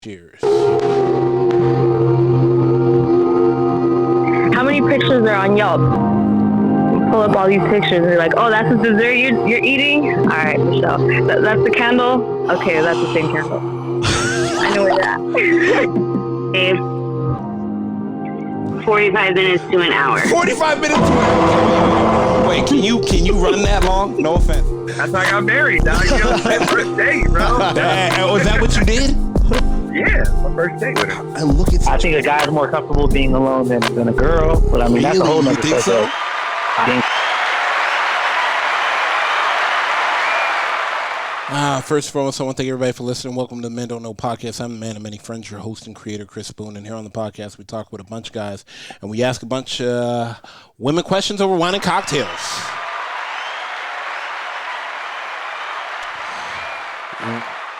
Cheers. How many pictures are on Yelp? Pull up all these pictures and you're like, oh, that's the dessert you're eating? All right, Michelle. That's the candle? Okay, that's the same candle. I know where you're at. 45 minutes to an hour. 45 minutes to an hour. Wait, can you run that long? No offense. That's how I got married, dog. You know, my first date, bro. Was that what you did? Yeah, my first date with her. And look at I think a guy's more comfortable being alone than a girl, but I mean, that's a whole nother You think so? I think. First and foremost, I want to thank everybody for listening. Welcome to the Men Don't Know podcast. I'm the man of many friends, your host and creator, Chris Boone. And here on the podcast, we talk with a bunch of guys, and we ask a bunch of women questions over wine and cocktails.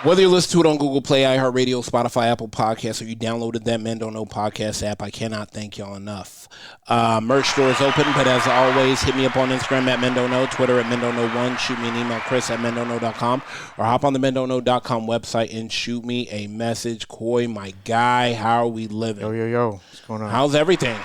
Whether you listen to it on Google Play, iHeartRadio, Spotify, Apple Podcasts, or you downloaded that Men Don't Know podcast app, I cannot thank y'all enough. Merch store is open, but as always, hit me up on Instagram at Men Don't Know, Twitter at Men Don't Know 1, shoot me an email, Chris at mendontknow.com, or hop on the mendontknow.com website and shoot me a message. Coy, my guy, how are we living? Yo. What's going on? How's everything?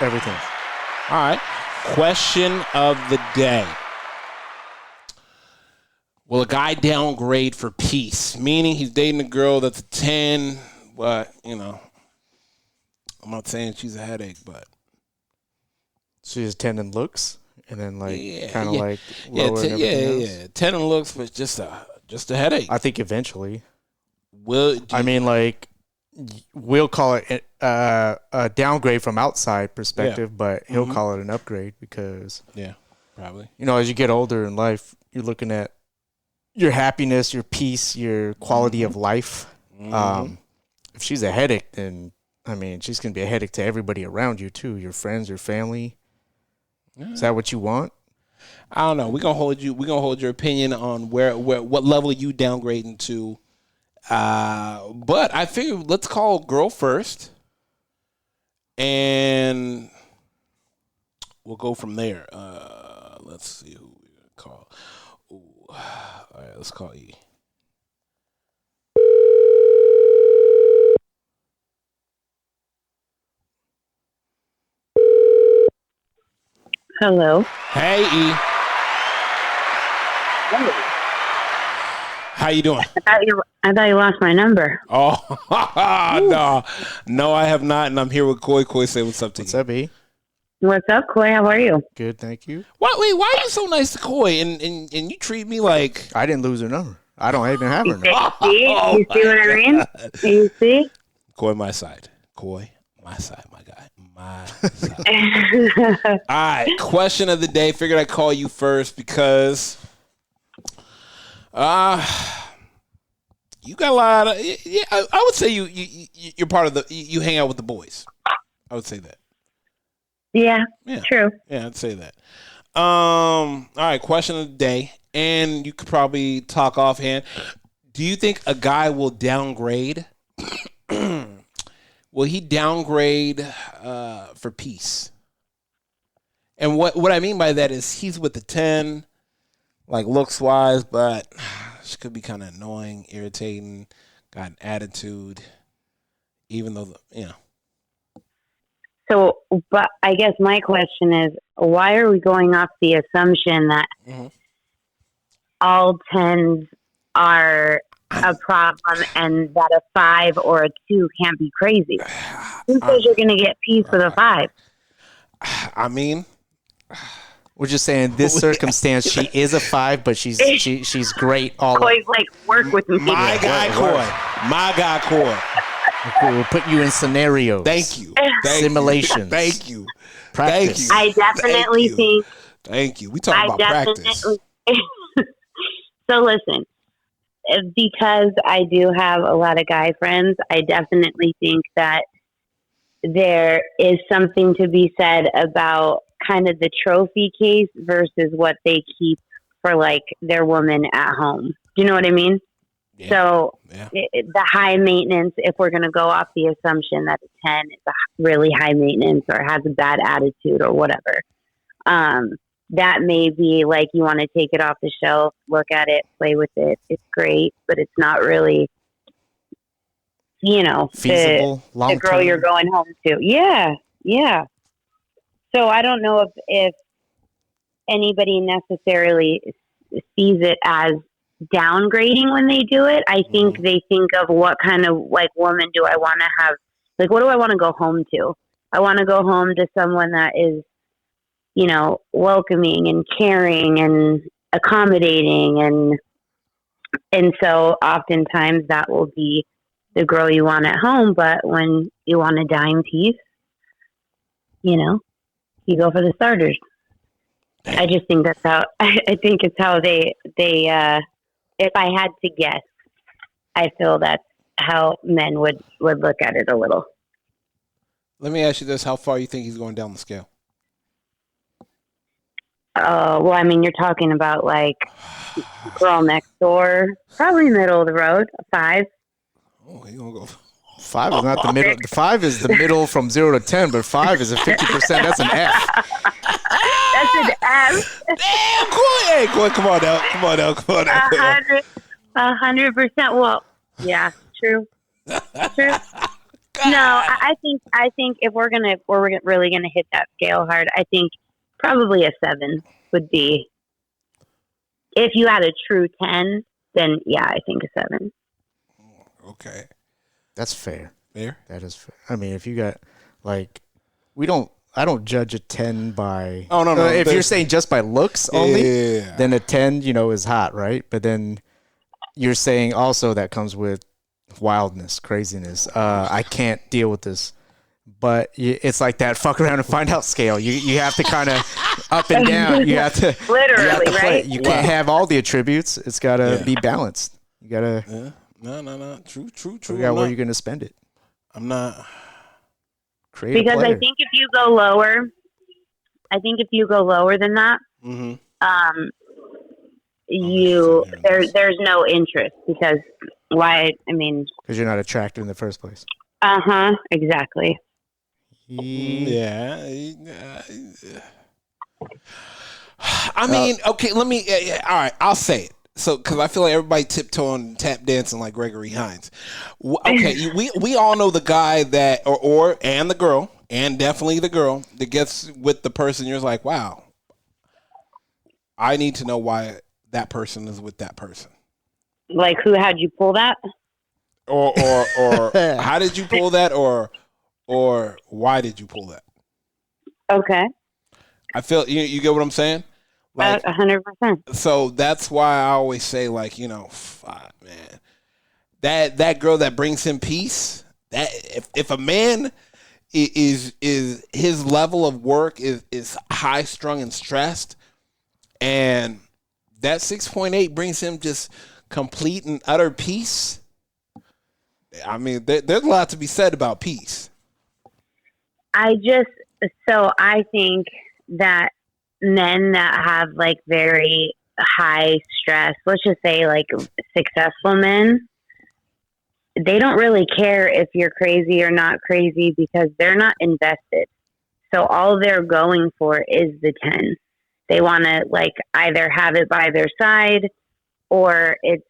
Everything. All right. Question of the day. Will a guy downgrade for peace? Meaning he's dating a girl that's a 10, but, I'm not saying she's a headache, but. She's 10 in looks, and then, lower and everything else. 10 in looks, but just a headache. I think eventually. We'll call it a downgrade from outside perspective, but he'll call it an upgrade because. Yeah, probably. As you get older in life, you're looking at your happiness, your peace, your quality of life. If she's a headache, then she's gonna be a headache to everybody around you too, your friends, your family. Yeah. Is that what you want? I don't know. We're gonna hold your opinion on what level you downgrading to. But I figured let's call girl first, and we'll go from there. Let's see who we're gonna call. Ooh. All right, let's call E. Hello. Hey, E. Hey. How you doing? I thought you lost my number. Oh, no, I have not, and I'm here with Coy. Coy, say what's up to you. What's up, E? What's up, Coy? How are you? Good, thank you. Why are you so nice to Coy, and you treat me like... I didn't lose her number. I don't even have her number. You see what I mean? You see? Coy, my side. Coy, my side, my guy. My side. All right, question of the day. Figured I'd call you first because... you got a lot of... Yeah, I would say you're part of the... You hang out with the boys. I would say that. Yeah, true. Yeah, I'd say that. All right, question of the day, and you could probably talk offhand. Do you think a guy will downgrade? Will he downgrade for peace? And what I mean by that is he's with the 10, like looks-wise, but she could be kind of annoying, irritating, got an attitude, even though, So, but I guess my question is, why are we going off the assumption that all 10s are a problem and that a 5 or a 2 can't be crazy? Who says you're going to get peace with a 5? We're just saying this circumstance, she is a 5, but she's great all Coy's like, work with me. My guy, Coy. We'll put you in scenarios. Thank you. Simulations. Thank you. Practice. I definitely think. Thank you. We talk about practice. So listen, because I do have a lot of guy friends, I definitely think that there is something to be said about kind of the trophy case versus what they keep for like their woman at home. Do you know what I mean? Yeah. So the high maintenance, if we're going to go off the assumption that a 10 is a really high maintenance or has a bad attitude or whatever, that may be like you want to take it off the shelf, look at it, play with it. It's great, but it's not really feasible, long the girl you're going home to. Yeah. So I don't know if anybody necessarily sees it as downgrading when they do it. I think they think of what kind of like woman do I want to have? Like, what do I want to go home to? I want to go home to someone that is, welcoming and caring and accommodating. And so oftentimes that will be the girl you want at home. But when you want a dime piece, you go for the starters. I just think that's how, I think it's how they, if I had to guess, I feel that's how men would look at it a little. Let me ask you this. How far you think he's going down the scale? Well, I mean, you're talking about like girl next door, probably middle of the road, 5. Oh, he's going to go. 5 is not the middle. 5 is the middle from 0 to 10, but 5 is a 50%. That's an F. That's an F. Damn, Coy. Hey, Coy, come on now. 100%. Well, yeah, true. No, I think if we're really gonna hit that scale hard, I think probably a 7 would be. If you had a true 10, then yeah, I think a 7. Okay, that's fair. Fair. That is fair. I mean, if you got like, I don't judge a 10 by. Oh no. If you're saying just by looks only, then a 10, is hot, right? But then you're saying also that comes with wildness, craziness. I can't deal with this. But it's like that fuck around and find out scale. You have to kind of up and down. You have to literally, right? You can't have all the attributes. It's got to be balanced. You got to. Yeah. No. True. Figure out where you're going to spend it. I'm not. Because I think if you go lower than that, there's no interest because why? I mean, because you're not attracted in the first place. Exactly. Yeah. I mean, okay. Let me. All right, I'll say it. So, because I feel like everybody tiptoeing, tap dancing like Gregory Hines. Okay, we all know the guy that, and the girl, and definitely the girl that gets with the person. You're like, wow, I need to know why that person is with that person. Like, who had you pull that? Or how did you pull that? Or why did you pull that? Okay. I feel you get what I'm saying. Like 100%. So that's why I always say, like, fuck, man, that girl that brings him peace. That if a man is his level of work is high strung and stressed, and that 6.8 brings him just complete and utter peace. I mean, there's a lot to be said about peace. I think that men that have like very high stress, let's just say like successful men, they don't really care if you're crazy or not crazy because they're not invested. So all they're going for is the 10. They want to like either have it by their side or it's,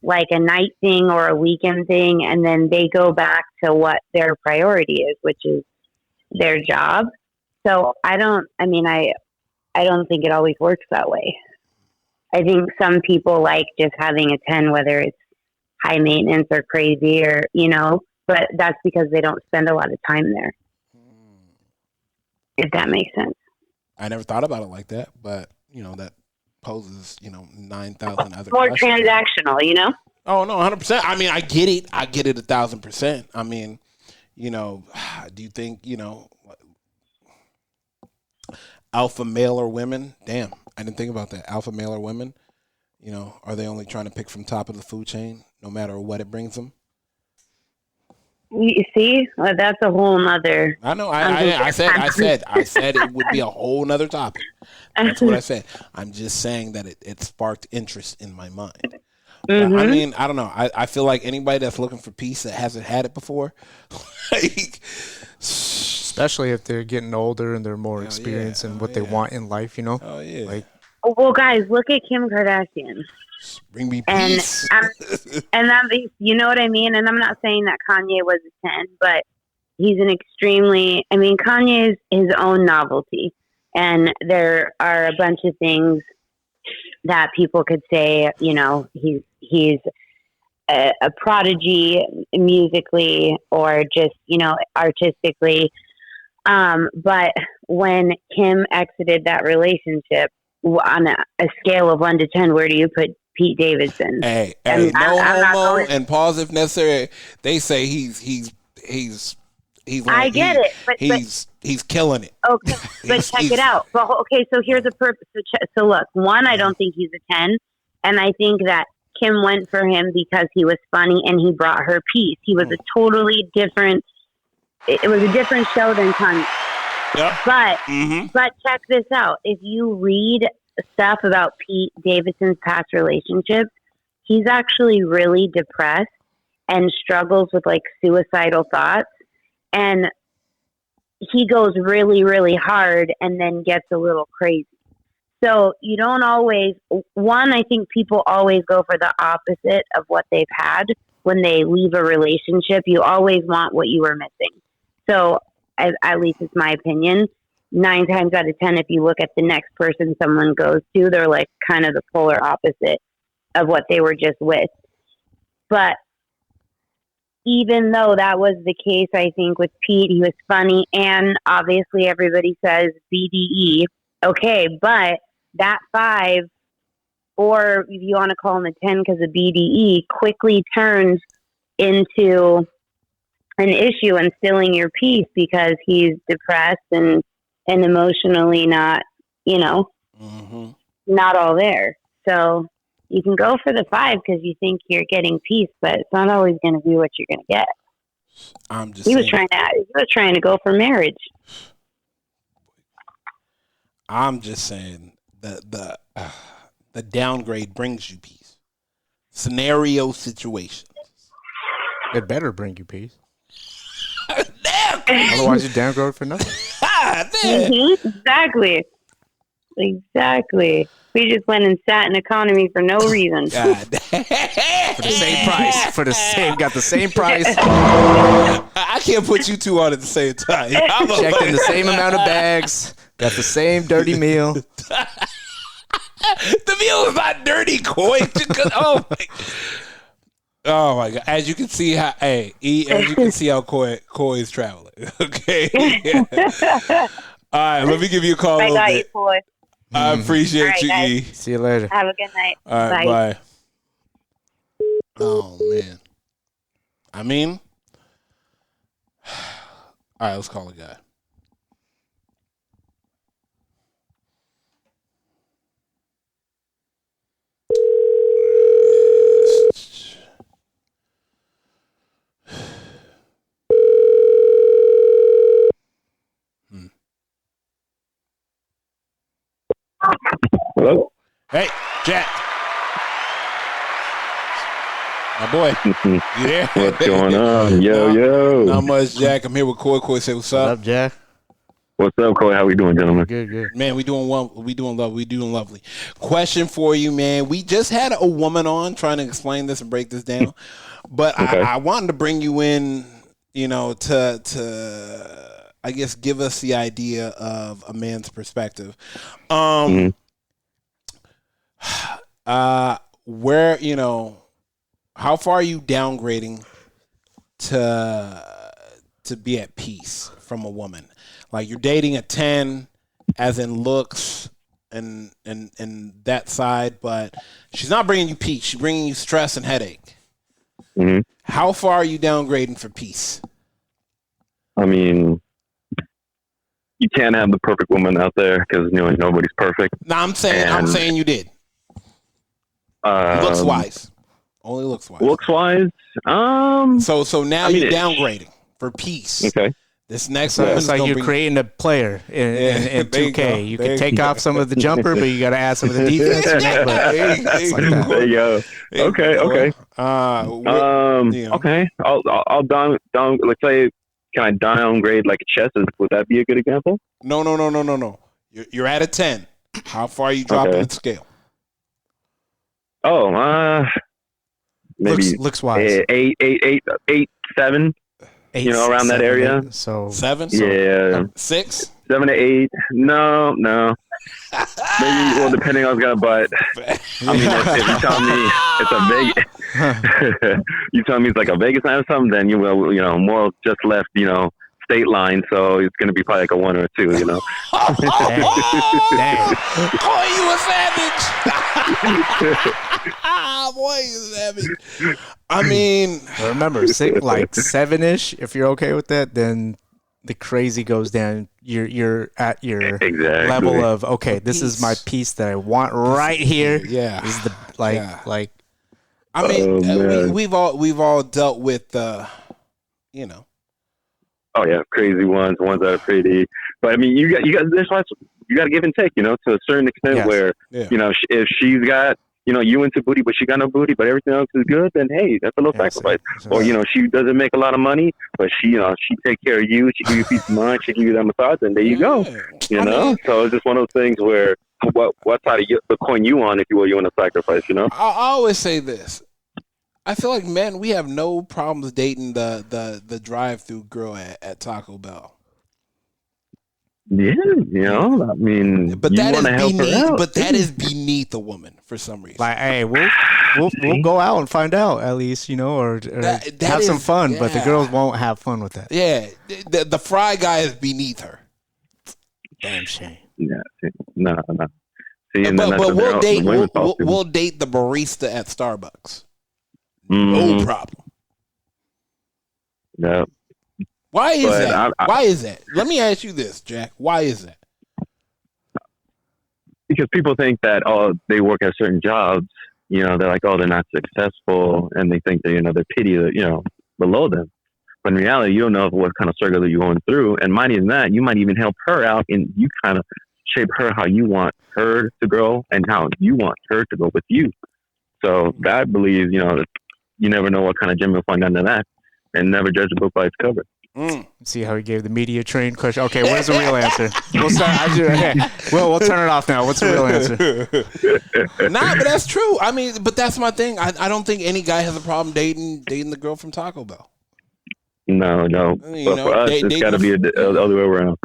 like a night thing or a weekend thing. And then they go back to what their priority is, which is their job. So I don't think it always works that way. I think some people like just having a 10, whether it's high maintenance or crazy or, but that's because they don't spend a lot of time there. If that makes sense. I never thought about it like that, but that poses, 9,000 other more questions. Transactional, Oh no, 100%. I mean, I get it 1,000%. I mean, do you think, alpha male or women? Damn, I didn't think about that. Alpha male or women? Are they only trying to pick from top of the food chain, no matter what it brings them? You see, well, that's a whole nother. I know. I said it would be a whole nother topic. That's what I said. I'm just saying that it sparked interest in my mind. Mm-hmm. I mean, I don't know. I feel like anybody that's looking for peace that hasn't had it before, especially if they're getting older and they're more experienced in what they want in life, Oh yeah. Well, guys, look at Kim Kardashian. Bring me And peace. you know what I mean? And I'm not saying that Kanye was a 10, but he's Kanye is his own novelty. And there are a bunch of things that people could say, he's a prodigy musically or just, artistically. But when Kim exited that relationship on a scale of 1 to 10, where do you put Pete Davidson? Hey, I'm homo, and pause if necessary. They say he's I get it, but he's killing it. Okay, but check it out. But okay, so here's a purpose. So look, one, I don't think he's a 10, and I think that Kim went for him because he was funny and he brought her peace. He was a totally different. It was a different show than Kanye. Yep. But check this out. If you read stuff about Pete Davidson's past relationships, he's actually really depressed and struggles with like suicidal thoughts. And he goes really, really hard and then gets a little crazy. So you don't always, I think people always go for the opposite of what they've had when they leave a relationship. You always want what you were missing. So at least it's my opinion. 9 times out of 10, if you look at the next person someone goes to, they're like kind of the polar opposite of what they were just with. But even though that was the case, I think with Pete, he was funny. And obviously everybody says BDE. Okay, but that 5, or if you want to call him a 10 because of BDE, quickly turns into an issue and stealing your peace because he's depressed and emotionally not, not all there. So you can go for the 5 because you think you're getting peace, but it's not always going to be what you're going to get. He was trying to go for marriage. I'm just saying the downgrade brings you peace. Scenario situations. It better bring you peace. Damn. Otherwise, you downgrade for nothing. Exactly. We just went and sat in economy for no reason. God. For the same price. Got the same price. I can't put you two on at the same time. Checked in the same amount of bags. Got the same dirty meal. The meal is not dirty, Coy. Oh my God! As you can see how Coy is traveling. Okay. All right, let me give you a call. I got you, Coy. I appreciate you, guys. E. See you later. Have a good night. All right, bye. Oh man. All right, let's call a guy. Hello? Hey, Jack. My boy. You there? What's going on? Yo. Not much, Jack. I'm here with Coy. Coy, say what's up. What's up, Jack? What's up, Coy? How we doing, gentlemen? Good. Man, we doing well. We doing lovely. Question for you, man. We just had a woman on trying to explain this and break this down, but Okay. I wanted to bring you in, to I guess give us the idea of a man's perspective. Where how far are you downgrading to be at peace from a woman? Like you're dating a 10 as in looks and that side, but she's not bringing you peace. She's bringing you stress and headache. Mm-hmm. How far are you downgrading for peace? I mean, you can't have the perfect woman out there because nobody's perfect. No, I'm saying you did. Looks wise. Only looks wise. Looks wise. So now you're downgrading for peace. Okay. This next So one it's like you're creating a player in 2K. You can take off some of the jumper, but you got to add some of the defense. There you go. Okay. Okay. I'll down. Let's say, can I downgrade like a chess? Would that be a good example? No. You're at a 10. How far are you dropping Okay. the scale? Oh, maybe looks wise. 7. Eight, around that area. So 7? Yeah, 6? 7 to 8. No. Maybe, well, depending on the but I mean, if you tell me it's a Vegas, you tell me it's like a Vegas night or something, then you will, more just left, state line, so it's going to be probably like a 1 or a 2, Dang. Boy, you a savage. Boy, you a savage. I mean, remember, 7-ish. If you're okay with that, then the crazy goes down. You're at your level of okay. This is my piece that I want right here. Yeah, this is the like. I mean, we've all dealt with Oh yeah, crazy ones that are pretty. But I mean, you got to give and take, to a certain extent. Where if she's got you into booty, but she got no booty, but everything else is good, then hey, that's a little sacrifice. Or she doesn't make a lot of money, but she take care of you. She give you peace of mind. She give you that massage, and there you go. So it's just one of those things where what side of the coin you on, if you will, you want to sacrifice. I always say this. I feel like men, we have no problems dating the drive-through girl at Taco Bell. Yeah, I mean, but that is beneath. But that is beneath a woman for some reason. Like, hey, we'll go out and find out at least, or that have some fun. But the girls won't have fun with that. Yeah, the fry guy is beneath her. Damn shame. Yeah, no. See, but we'll date the barista at Starbucks. No problem. No. Why is that? Why is that? Let me ask you this, Jack. Why is that? Because people think that they work at certain jobs. They're like, they're not successful, and they think that they're pity below them. But in reality, you don't know what kind of struggle you're going through, and might even that you might even help her out, and you kind of shape her how you want her to grow and how you want her to go with you. So I believe you never know what kind of gem you'll find under that, and never judge a book by its cover. See how he gave the media trained question. Okay, where's the real answer? We'll start. We'll turn it off now. What's the real answer? Nah, but that's true. I mean, but that's my thing. I don't think any guy has a problem dating the girl from Taco Bell. No. But for us, it's got to be the other way around.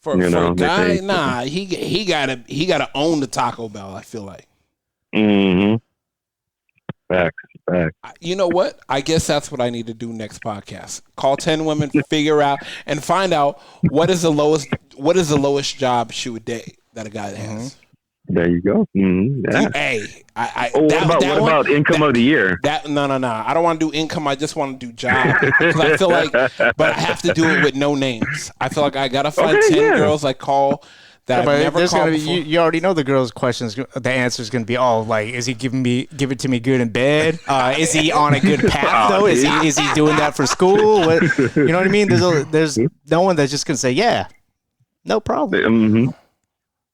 For a guy, nah, he gotta own the Taco Bell. I feel like. Mm-hmm. Facts. You know what? I guess that's what I need to do next podcast. Call 10 women, figure out and find out what is the lowest job she would date that a guy has. There you go. Mm-hmm. Yeah. Hey, what about income of the year? No. I don't want to do income. I just want to do job. Because I feel like, but I have to do it with no names. I feel like I gotta find 10 girls I call. That I've never called before. You already know the girl's questions. The answer is going to be, is he give it to me good in bed? Is he on a good path though? Is he doing that for school? You know what I mean? There's no one that's just going to say, yeah, no problem.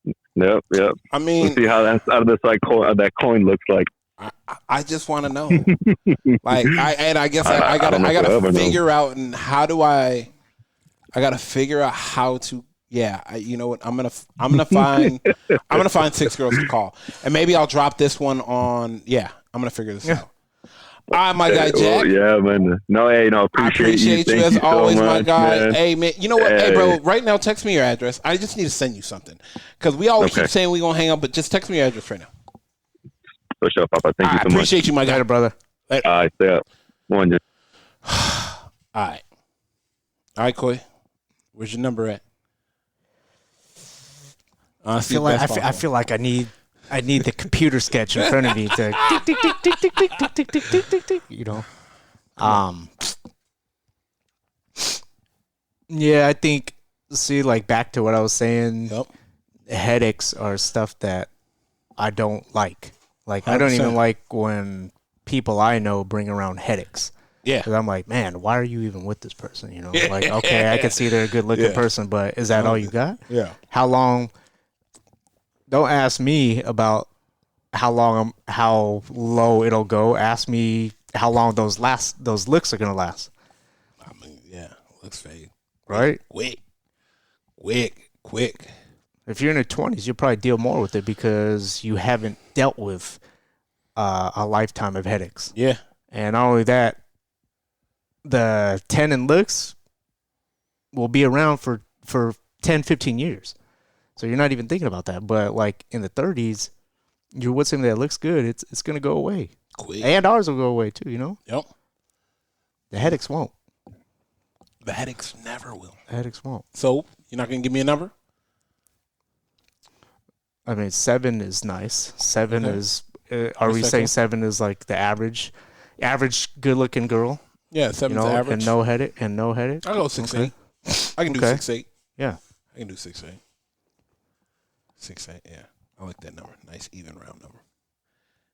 Mm-hmm. Yep. I mean, let's see how that's out of this that coin looks like. I just want to know. I guess I gotta figure out and how do I gotta figure out how to. Yeah, you know what? I'm gonna find 6 girls to call, and maybe I'll drop this one on. Yeah, I'm gonna figure this out. All right, my guy Jack. Yeah, man. Appreciate you as always, so much, my guy. Man. Hey, man. You know what? Hey, bro. Right now, text me your address. I just need to send you something because we always keep saying we gonna hang up, but just text me your address right now. For sure, Papa. Thank you so much. I appreciate you, my guy, brother. All right, stay up. All right, Coy. Where's your number at? I feel like I need the computer sketch in front of me to tick, tick, tick, tick, tick, tick, tick, tick, tick, tick, tick, you know. Yeah, I think like back to what I was saying, headaches are stuff that I don't like. Like 100%. I don't even like when people I know bring around headaches. Yeah. Because I'm like, man, why are you even with this person? You know, like, okay, I can see they're a good looking person, but is that all you got? Yeah. How long? Don't ask me about how low it'll go. Ask me how long those licks are gonna last. I mean, licks fade. Right? Quick. If you're in your 20s, you'll probably deal more with it because you haven't dealt with a lifetime of headaches. Yeah. And not only that, the 10 in looks will be around for 10, 15 years. So you're not even thinking about that. But like in the 30s, you're with something that looks good, it's going to go away. Quick. And ours will go away too, you know? Yep. The headaches won't. The headaches never will. The headaches won't. So you're not going to give me a number? I mean, 7 is nice. 7 Okay. is, are we saying 7 is like the average good looking girl? Yeah, 7's You know, average. and no headache. I'll go 6'8". Okay. I can do Okay. 6'8". Yeah. I can do 6'8". 6'8", yeah. I like that number. Nice, even round number.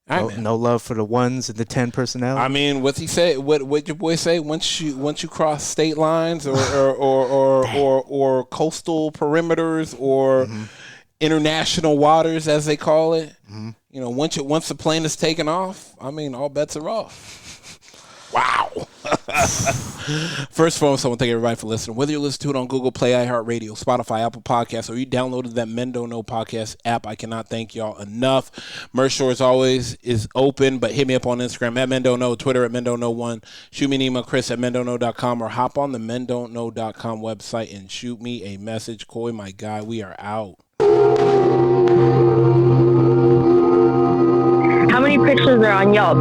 All right, man. No love for the 1s and the 10 personality. I mean, what's he say? What your boy say? Once you cross state lines or coastal perimeters or international waters, as they call it, you know, once the plane is taken off, I mean, all bets are off. Wow. First of all, I want to thank everybody for listening. Whether you listen to it on Google Play, iHeartRadio, Spotify, Apple Podcasts, or you downloaded that Men Don't Know podcast app, I cannot thank y'all enough. Merch store, as always, is open, but hit me up on Instagram at Men Don't Know, Twitter at Men Don't Know 1. Shoot me an email, Chris at mendontknow.com, or hop on the mendontknow.com website and shoot me a message. Coy, my guy, we are out. How many pictures are on Yelp?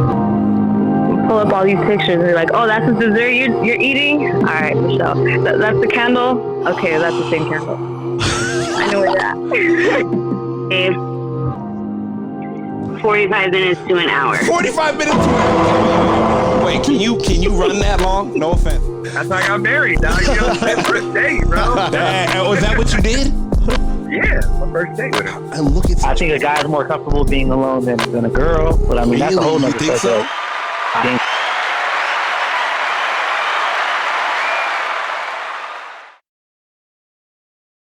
Pull up all these pictures and you're like, oh, that's the dessert you're eating? All right, Michelle. That's the candle? Okay, that's the same candle. I know where you're at. 45 minutes to an hour. 45 minutes to an hour. Wait, can you run that long? No offense. That's how I got married, dog. You know, first date, bro. Was that what you did? Yeah, my first date with her. I look at I think a guy's more comfortable being alone than a girl, but I mean, that's a whole you nother think so? subject.